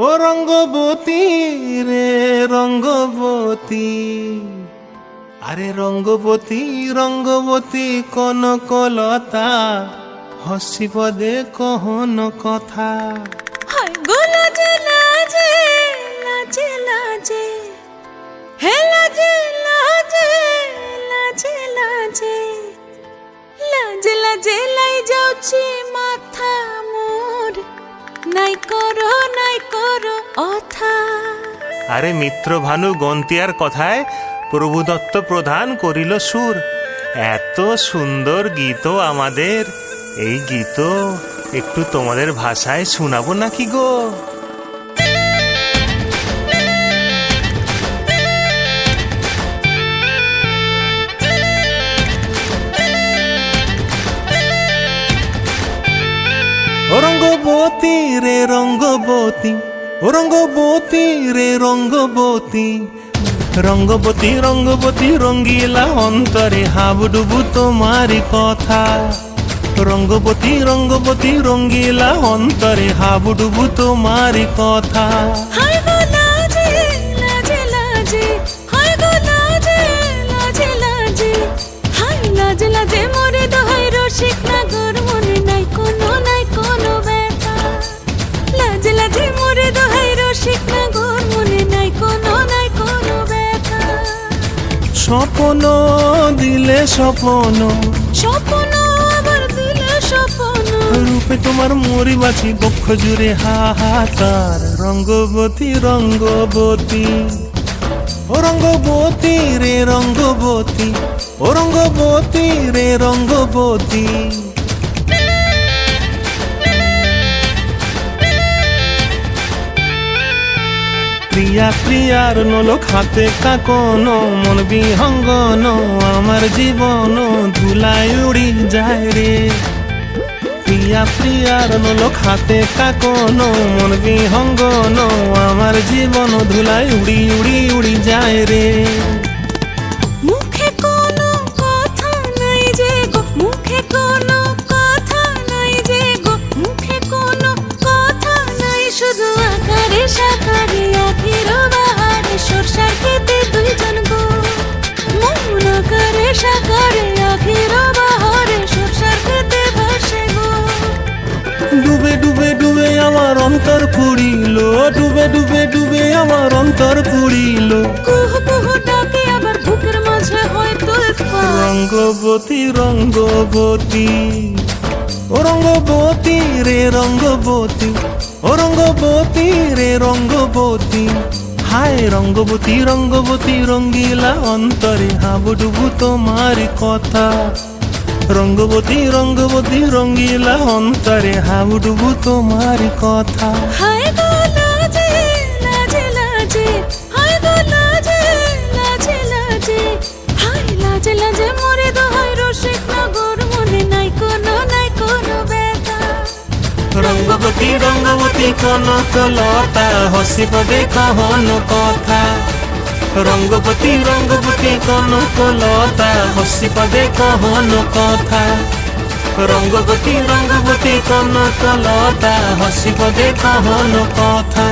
ও রঙ্গবতী রে রঙ্গবতী, আরে রঙ্গবতী রঙ্গবতী কনকলতা, হসি পদে কহন কথা। হায় গো লাজে লাজে লাজে লাজে, হে লাজে লাজে লাজে লাজে, লাজে লাজে লাই যাଉଛି মাথা মোর, নাই করো অথা। আরে মিত্র ভানু গন্তিয়ার কথায় প্রভুদত্ত প্রধান করিল সুর। এত সুন্দর গীত আমাদের, এই গীত একটু তোমাদের ভাষায় শোনাবো নাকি গো? ও রঙ্গবতী রে রঙ্গবতী, ও রঙ্গবতী রে রঙ্গবতী, রঙ্গবতী রঙ্গবতী রঙ্গিলা অন্তরে হাবুডুবু তোমারি কথা। রঙ্গবতী রঙ্গবতী রঙ্গিলা অন্তরে হাবুডুবু তোমারি কথা। হায় গো লাজে লাজে লাজে, হায় গো লাজে লাজে লাজে, হায় লাজে লাজে মোরে দোহাই রসিক নাগর, মনে নাই কোনো ব্যথা। লাজে লাজে মোরে দোহাই রসিক নাগর, মনে নাই কোনো ব্যথা। স্বপ্ন দিলে স্বপ্ন, স্বপ্ন আবার দিলে স্বপ্ন, রূপে তোমার মরি বাছি বক্ষ জুড়ে হাহাকার। রঙ্গবতী রঙ্গবতী, ও রঙ্গবতী রে রঙ্গবতী, ও রঙ্গবতী রে রঙ্গবতী। প্রিয়া প্রিয়ার নলোক হাতে কাকন, মন বিহঙ্গন আমার জীবন ধুলায় উড়ি যায় রে। প্রিয়া প্রিয়ার নলোক হাতে কাকন, মন বিহঙ্গন আমার জীবন ধুলায় উড়ি উড়ি উড়ি যায় রে। মুখে কোনো কথা নাই যে গো, মুখে কোনো কথা নাই যে গো, মুখে কোনো কথা নাই, শুধু আকারে সাকারে আখির বাহারে সরষার খেতে দুইজন গো। মন আকারে সাকারে আখির বাহারে সরষার খেতে ভাসে গো। ডুবে ডুবে ডুবে আমার অন্তর পুড়িল, ডুবে ডুবে ডুবে আমার অন্তর পুড়িল। কুহ কুহ ডাকে আবার বুকের মাঝে হয় তোলপাড়। রঙ্গবতী রঙ্গবতী, ও রঙ্গবতী রে রঙ্গবতী, ও রঙ্গবতী রে রঙ্গবতী। হায় রঙ্গবতী রঙ্গবতী রঙ্গিলা অন্তরে হাবুডুবু তোমার কথা। রঙ্গবতী রঙ্গবতী রঙ্গিলা অন্তরে হাবুডুবু তোমার কথা। হায় গো লাজে লাজে লাজে, হায় গো লাজে লাজে লাজে, হায় লাজে লাজে মোরে দোহাই রসিক নগর, মনে নাই কোনো ব্যথা। রঙ্গবতী রঙ্গবতী কনকলতা, হসি পদে কহন কথা। রঙ্গবতী রঙ্গবতী কনকলতা, হসি পদে কহন কথা। রঙ্গবতী রঙ্গবতী কনকলতা, হসি পদে কহন কথা।